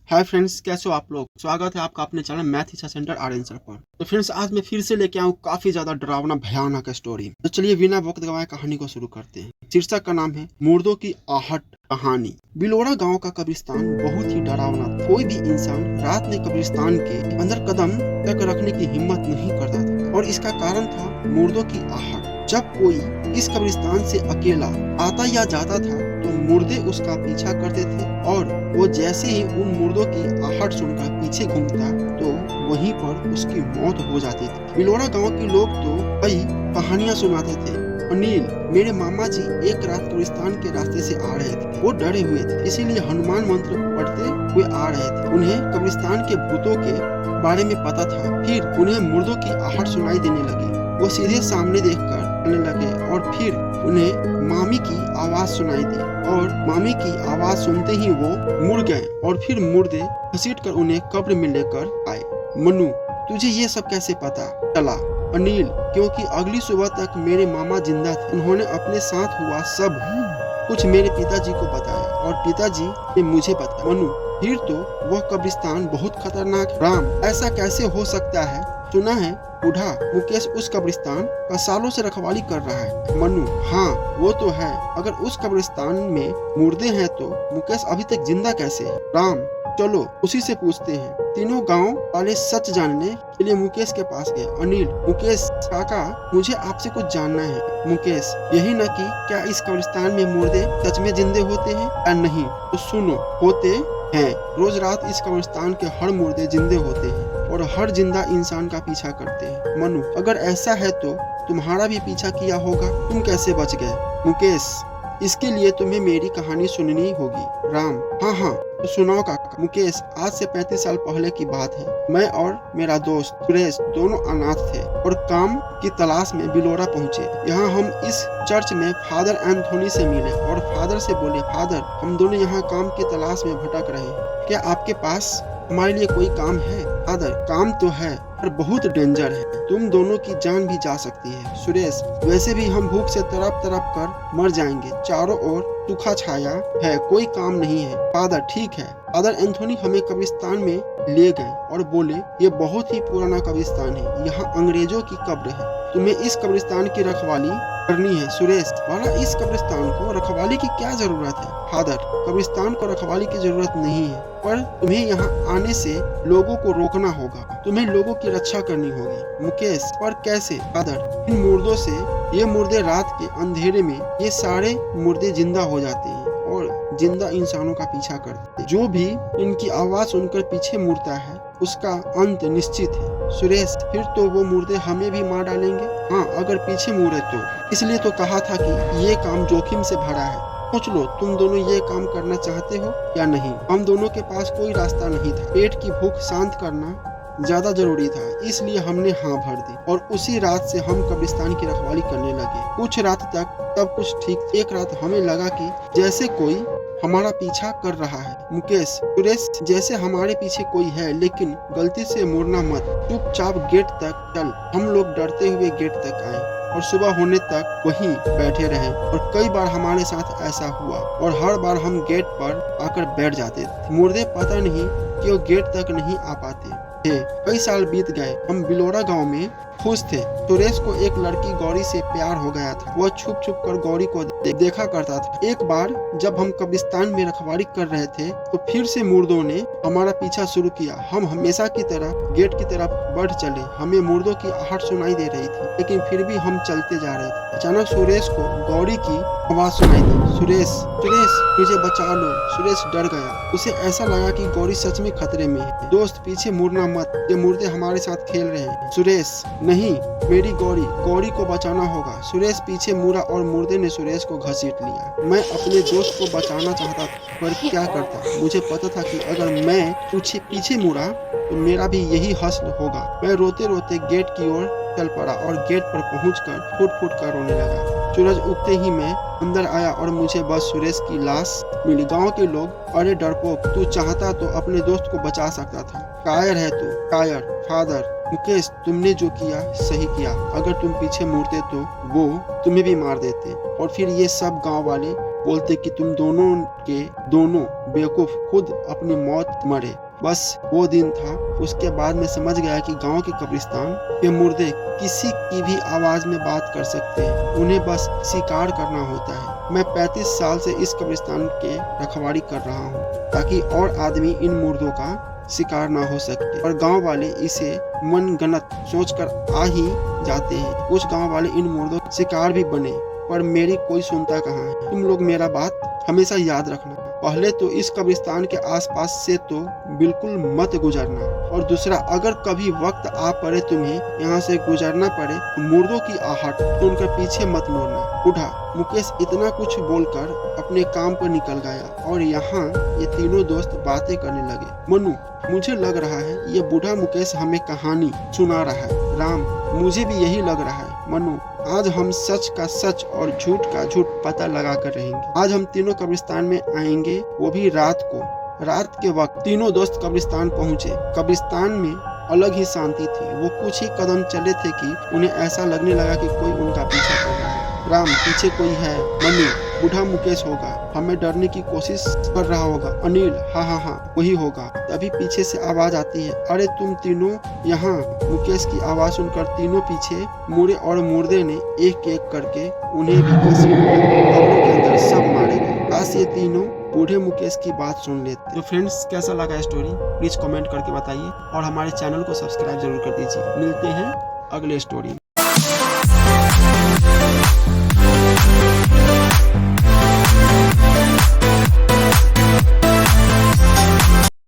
Hi friends, कैसे हो आप लोग। स्वागत है आपका अपने चैनल मैथ इच्छा सेंटर आर आंसर पर। तो फ्रेंड्स, आज मैं फिर से लेके आऊँ काफी ज्यादा डरावना भयानक स्टोरी। तो चलिए बिना वक्त गवाए कहानी को शुरू करते हैं। शीर्षक का नाम है मुर्दों की आहट कहानी। बिलोड़ा गांव का कब्रिस्तान बहुत ही डरावना था। कोई भी इंसान रात में कब्रिस्तान के अंदर कदम तक रखने की हिम्मत नहीं करता था और इसका कारण था मुर्दों की आहट। जब कोई इस कब्रिस्तान से अकेला आता या जाता था तो मुर्दे उसका पीछा करते थे और वो जैसे ही उन मुर्दों की आहट सुनकर पीछे घूमता तो वहीं पर उसकी मौत हो जाती थी। बिलोड़ा गांव के लोग तो कई कहानियां सुनाते थे। अनिल, मेरे मामा जी एक रात कब्रिस्तान के रास्ते से आ रहे थे। वो डरे हुए थे, इसीलिए हनुमान मंत्र पढ़ते हुए आ रहे थे। उन्हें कब्रिस्तान के भूतों के बारे में पता था। फिर उन्हें मुर्दों की आहट सुनाई देने लगी। वो सीधे सामने देखकर चलने लगे और फिर उन्हें मामी की आवाज सुनाई दी और मामी की आवाज सुनते ही वो मुड़ गए और फिर मुर्दे घसीटकर उन्हें कब्र में लेकर आए। मनु, तुझे ये सब कैसे पता चला? अनिल, क्योंकि अगली सुबह तक मेरे मामा जिंदा थे। उन्होंने अपने साथ हुआ सब कुछ मेरे पिताजी को बताया और पिताजी ने मुझे बताया। मनु, फिर तो वह कब्रिस्तान बहुत खतरनाक है। राम, ऐसा कैसे हो सकता है? सुना है बूढ़ा मुकेश उस कब्रिस्तान का सालों से रखवाली कर रहा है। मनु, हाँ वो तो है। अगर उस कब्रिस्तान में मुर्दे हैं तो मुकेश अभी तक जिंदा कैसे है? राम, चलो उसी से पूछते हैं। तीनों गांव वाले सच जानने के लिए मुकेश के पास गए। अनिल, मुकेश काका, मुझे आपसे कुछ जानना है। मुकेश, यही न कि क्या इस कब्रिस्तान में मुर्दे सच में जिंदे होते हैं या नहीं? तो सुनो, होते हैं। रोज रात इस कब्रिस्तान के हर मुर्दे जिंदे होते हैं और हर जिंदा इंसान का पीछा करते हैं। मनु, अगर ऐसा है तो तुम्हारा भी पीछा किया होगा, तुम कैसे बच गए? मुकेश, इसके लिए तुम्हें मेरी कहानी सुननी होगी। राम, हाँ तो सुनाओ काका। मुकेश, आज से 35 साल पहले की बात है। मैं और मेरा दोस्त सुरेश दोनों अनाथ थे और काम की तलाश में बिलोड़ा पहुंचे। यहाँ हम इस चर्च में फादर एंथोनी से मिले और फादर से बोले, फादर, हम दोनों यहाँ काम की तलाश में भटक रहे हैं, क्या आपके पास हमारे लिए कोई काम है? फादर, काम तो है पर बहुत डेंजर है, तुम दोनों की जान भी जा सकती है। सुरेश, वैसे भी हम भूख से तड़प तड़प कर मर जाएंगे, चारों ओर सूखा छाया है, कोई काम नहीं है। फादर, ठीक है। फादर एंथोनी हमें कब्रिस्तान में ले गए और बोले, ये बहुत ही पुराना कब्रिस्तान है, यहाँ अंग्रेजों की कब्र है, तुम्हें इस कब्रिस्तान की रखवाली करनी है। सुरेश, वाला इस कब्रिस्तान को रखवाली की क्या जरूरत है? फादर, कब्रिस्तान को रखवाली की जरूरत नहीं है, पर तुम्हें यहाँ आने से लोगों को रोकना होगा, तुम्हें लोगों की रक्षा करनी होगी। मुकेश, पर कैसे? फादर, इन मुर्दों से, ये मुर्दे रात के अंधेरे में ये सारे मुर्दे जिंदा हो जाते हैं और जिंदा इंसानों का पीछा करते हैं। जो भी इनकी आवाज सुनकर पीछे मुड़ता है उसका अंत निश्चित है। सुरेश, फिर तो वो मुर्दे हमें भी मार डालेंगे? हाँ, अगर पीछे मुड़े तो। इसलिए तो कहा था कि ये काम जोखिम से भरा है। सोच लो, तुम दोनों ये काम करना चाहते हो या नहीं? हम दोनों के पास कोई रास्ता नहीं था। पेट की भूख शांत करना ज्यादा जरूरी था, इसलिए हमने हाँ भर दी और उसी रात से हम कब्रिस्तान की रखवाली करने लगे। कुछ रात तक सब कुछ ठीक। एक रात हमें लगा कि जैसे कोई हमारा पीछा कर रहा है। मुकेश, सुरेश, जैसे हमारे पीछे कोई है, लेकिन गलती से मुड़ना मत, चुपचाप गेट तक चल। हम लोग डरते हुए गेट तक आए और सुबह होने तक वहीं बैठे रहे और कई बार हमारे साथ ऐसा हुआ और हर बार हम गेट पर आकर बैठ जाते थे। मुर्दे पता नहीं क्यों गेट तक नहीं आ पाते थे। कई साल बीत गए। हम बिलोड़ा गांव में खुश थे। सुरेश को एक लड़की गौरी से प्यार हो गया था। वह छुप छुप कर गौरी को देखा करता था। एक बार जब हम कब्रिस्तान में रखवाली कर रहे थे तो फिर से मुर्दों ने हमारा पीछा शुरू किया। हम हमेशा की तरह गेट की तरफ बढ़ चले। हमें मुर्दों की आहट सुनाई दे रही थी, लेकिन फिर भी हम चलते जा रहे थे। अचानक सुरेश को गौरी की आवाज सुनाई दी, सुरेश, सुरेश, मुझे बचा लो। सुरेश डर गया। उसे ऐसा लगा कि गौरी सच में खतरे में है। दोस्त, पीछे मुड़ना मत, ये मुर्दे हमारे साथ खेल रहे हैं। सुरेश, नहीं, मेरी गौरी, गौरी को बचाना होगा। सुरेश पीछे मुड़ा और मुर्दे ने सुरेश को घसीट लिया। मैं अपने दोस्त को बचाना चाहता था, पर क्या करता? मुझे पता था कि अगर मैं पीछे मुड़ा तो मेरा भी यही हश्र होगा। मैं रोते रोते गेट की ओर चल पड़ा और गेट पर पहुंचकर फुट फुट कर रोने लगा। सूरज उगते ही मैं अंदर आया और मुझे बस सुरेश की लाश मिली। गांव के लोग, अरे डरपोक, तू चाहता तो अपने दोस्त को बचा सकता था। कायर है तू, कायर। फादर, मुकेश, तुमने जो किया सही किया। अगर तुम पीछे मुड़ते तो वो तुम्हें भी मार देते और फिर ये सब गांव वाले बोलते कि तुम दोनों के दोनों बेवकूफ खुद अपनी मौत मरे। बस वो दिन था। उसके बाद मैं समझ गया कि गांव के कब्रिस्तान के मुर्दे किसी की भी आवाज में बात कर सकते हैं, उन्हें बस शिकार करना होता है। मैं 35 साल से इस कब्रिस्तान के रखवाली कर रहा हूँ ताकि और आदमी इन मुर्दों का शिकार ना हो सके, और गांव वाले इसे मनगढ़ंत सोचकर आ ही जाते हैं। कुछ गांव वाले इन मुर्दों के शिकार भी बने, पर मेरी कोई सुनता कहाँ है। तुम लोग मेरा बात हमेशा याद रखना। पहले तो इस कब्रिस्तान के आसपास से तो बिल्कुल मत गुजरना, और दूसरा, अगर कभी वक्त आ पड़े तुम्हें यहाँ से गुजरना पड़े तो मुर्दों की आहट सुनकर पीछे मत मुड़ना। बूढ़ा मुकेश इतना कुछ बोलकर अपने काम पर निकल गया, और यहाँ ये तीनों दोस्त बातें करने लगे। मनु, मुझे लग रहा है ये बूढ़ा मुकेश हमें कहानी सुना रहा है। राम, मुझे भी यही लग रहा है। मनु, आज हम सच का सच और झूठ का झूठ पता लगा कर रहेंगे। आज हम तीनों कब्रिस्तान में आएंगे, वो भी रात को। रात के वक्त तीनों दोस्त कब्रिस्तान पहुंचे। कब्रिस्तान में अलग ही शांति थी। वो कुछ ही कदम चले थे कि उन्हें ऐसा लगने लगा कि कोई उनका पीछा कर रहा है। राम, पीछे कोई है। मनु, बूढ़ा मुकेश होगा, हमें डरने की कोशिश कर रहा होगा। अनिल, हाँ वही होगा। तभी पीछे से आवाज आती है, अरे तुम तीनों यहाँ। मुकेश की आवाज सुनकर तीनों पीछे मुड़े और मुर्दे ने एक एक करके उन्हें भी कब्रों के अंदर सब मारे गए। आज ये तीनों बूढ़े मुकेश की बात सुन लेते। तो फ्रेंड्स, कैसा लगा स्टोरी प्लीज कमेंट करके बताइए, और हमारे चैनल को सब्सक्राइब जरूर कर दीजिए। मिलते हैं अगले स्टोरी में।